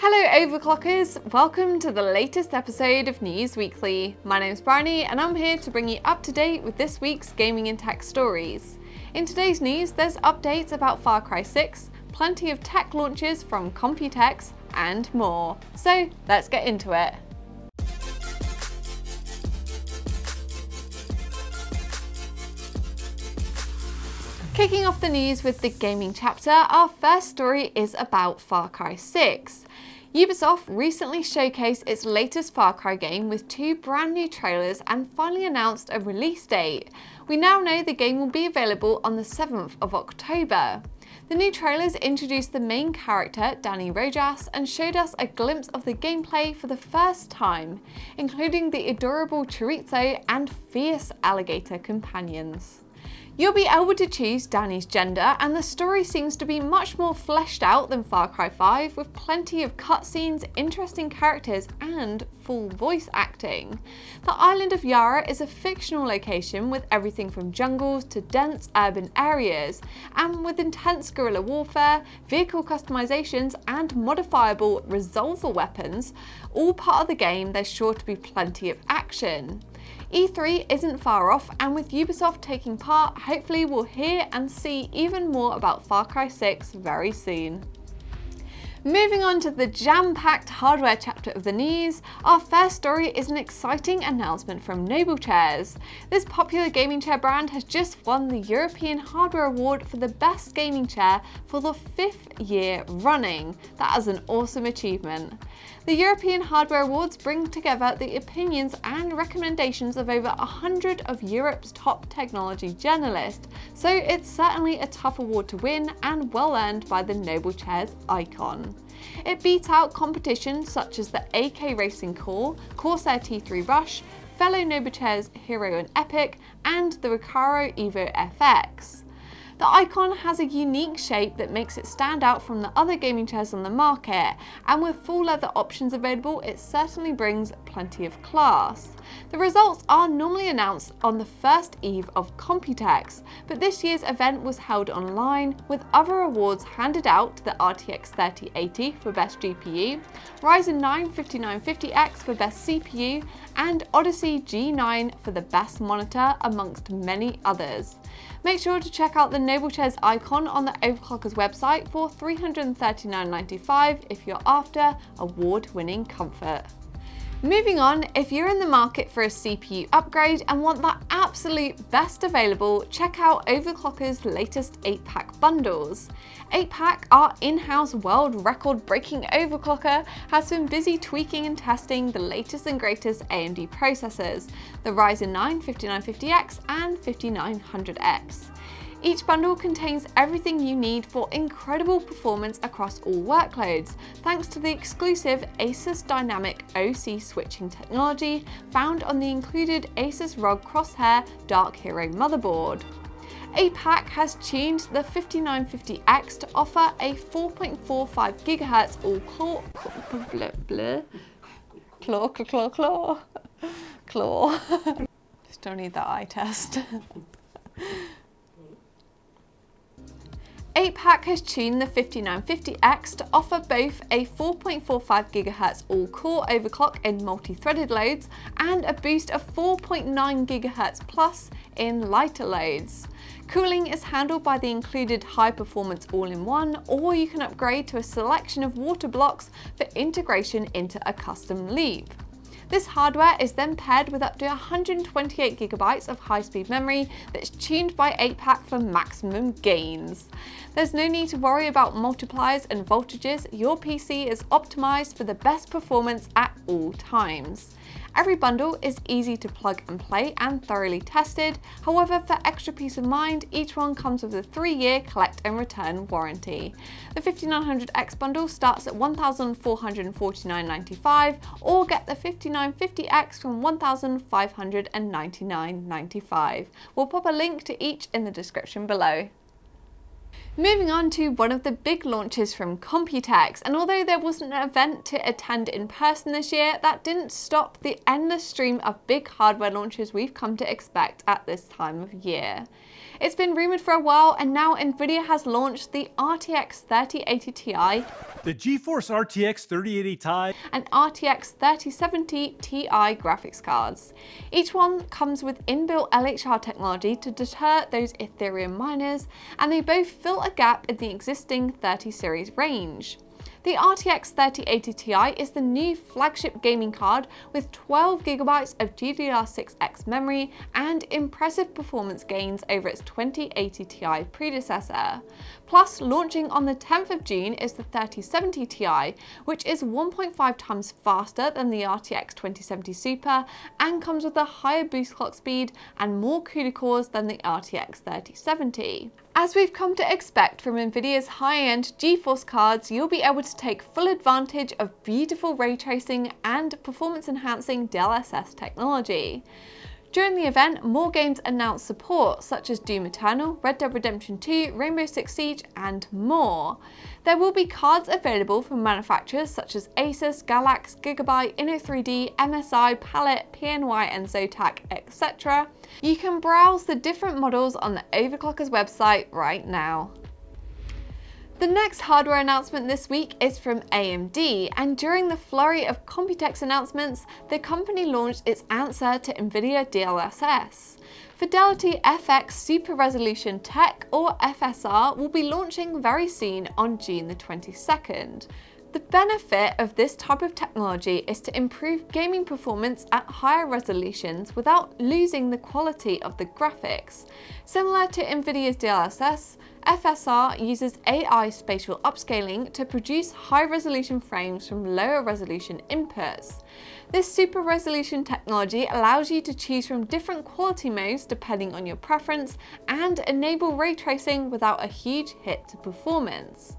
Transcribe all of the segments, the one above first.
Hello Overclockers, welcome to the latest episode of News Weekly. My name's Bryony and I'm here to bring you up to date with this week's gaming and tech stories. In today's news, there's updates about Far Cry 6, plenty of tech launches from Computex, and more. So let's get into it. Kicking off the news with the gaming chapter, our first story is about Far Cry 6. Ubisoft recently showcased its latest Far Cry game with two brand new trailers and finally announced a release date. We now know the game will be available on the 7th of October. The new trailers introduced the main character, Danny Rojas, and showed us a glimpse of the gameplay for the first time, including the adorable chorizo and fierce alligator companions. You'll be able to choose Danny's gender, and the story seems to be much more fleshed out than Far Cry 5, with plenty of cutscenes, interesting characters, and full voice acting. The island of Yara is a fictional location with everything from jungles to dense urban areas, and with intense guerrilla warfare, vehicle customizations, and modifiable resolver weapons, all part of the game, there's sure to be plenty of action. E3 isn't far off, and with Ubisoft taking part, hopefully we'll hear and see even more about Far Cry 6 very soon. Moving on to the jam-packed hardware chapter of the news, our first story is an exciting announcement from Noblechairs. This popular gaming chair brand has just won the European Hardware Award for the best gaming chair for the 5th year running. That is an awesome achievement. The European Hardware Awards bring together the opinions and recommendations of over 100 of Europe's top technology journalists, so it's certainly a tough award to win and well earned by the Noblechairs icon. It beat out competition such as the AK Racing Core, Corsair T3 Rush, fellow Noblechairs Hero and Epic, and the Recaro Evo FX. The icon has a unique shape that makes it stand out from the other gaming chairs on the market, and with full leather options available, it certainly brings plenty of class. The results are normally announced on the first eve of Computex, but this year's event was held online, with other awards handed out to the RTX 3080 for best GPU, RYZEN 9 5950X for best CPU, and Odyssey G9 for the best monitor, amongst many others. Make sure to check out the Noblechairs icon on the Overclockers website for $339.95 if you're after award-winning comfort. Moving on, if you're in the market for a CPU upgrade and want the absolute best available, check out Overclockers' latest 8-pack bundles. 8-pack, our in-house world record-breaking overclocker, has been busy tweaking and testing the latest and greatest AMD processors, the Ryzen 9 5950X and 5900X. Each bundle contains everything you need for incredible performance across all workloads, thanks to the exclusive ASUS Dynamic OC switching technology found on the included ASUS ROG CROSSHAIR Dark Hero motherboard. 8-pack has tuned the 5950X to offer a 4.45 GHz all-claw. Still need that eye test. 8-pack has tuned the 5950X to offer both a 4.45 GHz all-core overclock in multi-threaded loads and a boost of 4.9 GHz plus in lighter loads. Cooling is handled by the included high-performance all-in-one, or you can upgrade to a selection of water blocks for integration into a custom loop. This hardware is then paired with up to 128 GB of high-speed memory that's tuned by 8-pack for maximum gains. There's no need to worry about multipliers and voltages. Your PC is optimized for the best performance at all times. Every bundle is easy to plug and play and thoroughly tested. However, for extra peace of mind, each one comes with a 3-year collect and return warranty. The 5900X bundle starts at $1,449.95, or get the 5950X from $1,599.95. We'll pop a link to each in the description below. Moving on to one of the big launches from Computex, and although there wasn't an event to attend in person this year, that didn't stop the endless stream of big hardware launches we've come to expect at this time of year. It's been rumoured for a while, and now Nvidia has launched the RTX 3080 Ti, the GeForce RTX 3080 Ti, and RTX 3070 Ti graphics cards. Each one comes with inbuilt LHR technology to deter those Ethereum miners, and they both fill a gap in the existing 30 series range. The RTX 3080 Ti is the new flagship gaming card with 12GB of GDDR6X memory and impressive performance gains over its 2080 Ti predecessor. Plus, launching on the 10th of June is the 3070 Ti, which is 1.5 times faster than the RTX 2070 Super and comes with a higher boost clock speed and more CUDA cores than the RTX 3070. As we've come to expect from Nvidia's high-end GeForce cards, you'll be able to take full advantage of beautiful ray tracing and performance-enhancing DLSS technology. During the event, more games announced support, such as Doom Eternal, Red Dead Redemption 2, Rainbow Six Siege, and more. There will be cards available from manufacturers such as ASUS, Galax, Gigabyte, Inno3D, MSI, Palette, PNY, and Zotac, etc. You can browse the different models on the Overclockers website right now. The next hardware announcement this week is from AMD, and during the flurry of Computex announcements, the company launched its answer to NVIDIA DLSS. Fidelity FX Super Resolution Tech, or FSR, will be launching very soon on June the 22nd. The benefit of this type of technology is to improve gaming performance at higher resolutions without losing the quality of the graphics. Similar to NVIDIA's DLSS, FSR uses AI spatial upscaling to produce high-resolution frames from lower resolution inputs. This super resolution technology allows you to choose from different quality modes depending on your preference and enable ray tracing without a huge hit to performance.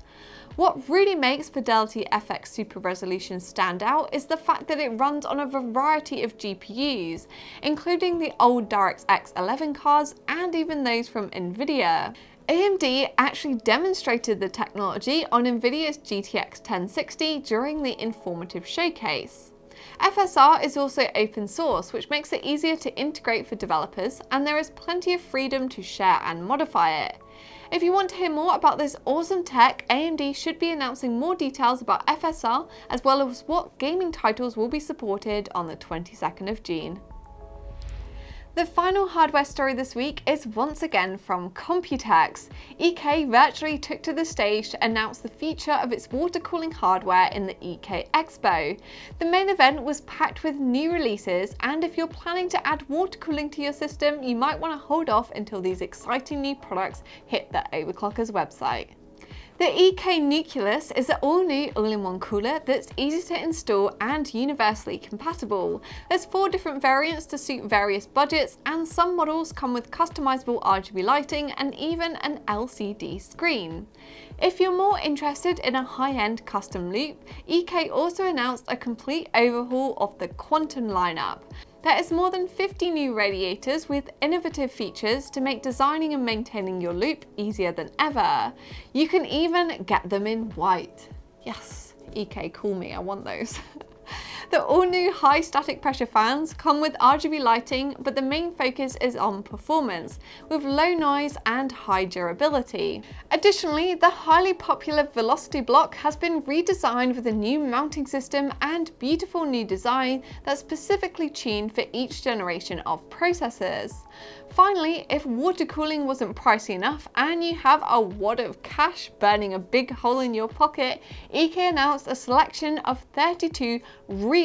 What really makes Fidelity FX Super Resolution stand out is the fact that it runs on a variety of GPUs, including the old DirectX 11 cards and even those from NVIDIA. AMD actually demonstrated the technology on NVIDIA's GTX 1060 during the informative showcase. FSR is also open source, which makes it easier to integrate for developers, and there is plenty of freedom to share and modify it. If you want to hear more about this awesome tech, AMD should be announcing more details about FSR as well as what gaming titles will be supported on the 22nd of June. The final hardware story this week is once again from Computex. EK virtually took to the stage to announce the feature of its water cooling hardware in the EK Expo. The main event was packed with new releases, and if you're planning to add water cooling to your system, you might want to hold off until these exciting new products hit the Overclockers website. The EK Nucleus is an all-new all-in-one cooler that's easy to install and universally compatible. There's 4 different variants to suit various budgets, and some models come with customizable RGB lighting and even an LCD screen. If you're more interested in a high-end custom loop, EK also announced a complete overhaul of the Quantum lineup. There is more than 50 new radiators with innovative features to make designing and maintaining your loop easier than ever. You can even get them in white. Yes, EK, call me, I want those. The all-new high static pressure fans come with RGB lighting, but the main focus is on performance, with low noise and high durability. Additionally, the highly popular Velocity block has been redesigned with a new mounting system and beautiful new design that's specifically tuned for each generation of processors. Finally, if water cooling wasn't pricey enough and you have a wad of cash burning a big hole in your pocket, EK announced a selection of 32 real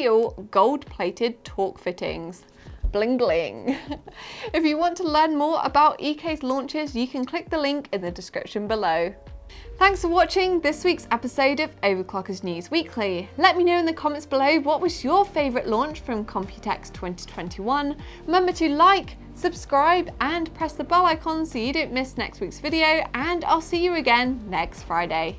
gold-plated torque fittings. Bling bling. If you want to learn more about EK's launches, you can click the link in the description below. Thanks for watching this week's episode of Overclockers News Weekly. Let me know in the comments below what was your favourite launch from Computex 2021. Remember to like, subscribe and press the bell icon so you don't miss next week's video, and I'll see you again next Friday.